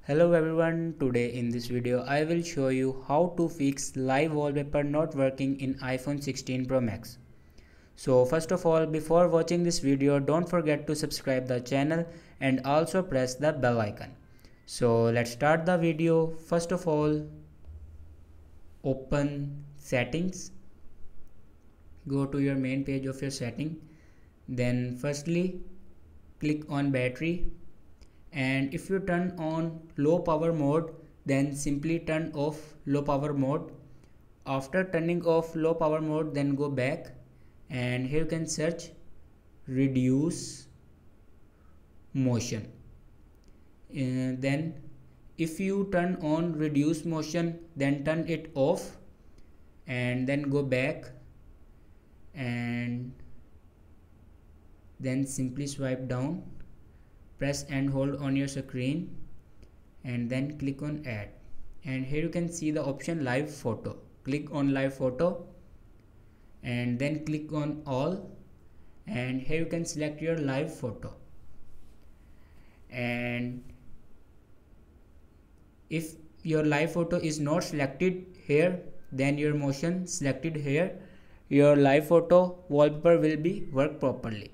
Hello everyone, today in this video I will show you how to fix live wallpaper not working in iPhone 16 Pro Max. So first of all, before watching this video, don't forget to subscribe the channel and also press the bell icon. So let's start the video. First of all, open settings, go to your main page of your setting, then firstly click on battery. And if you turn on low power mode, then simply turn off low power mode. After turning off low power mode, then go back and here you can search reduce motion. Then if you turn on reduce motion, then turn it off and then go back and then simply swipe down, press and hold on your screen and then click on add, and here you can see the option live photo. Click on live photo and then click on all, and here you can select your live photo. And if your live photo is not selected here, then your motion selected here, your live photo wallpaper will be work properly.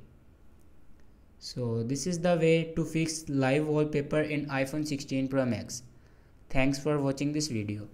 So this is the way to fix live wallpaper in iPhone 16 Pro Max. Thanks for watching this video.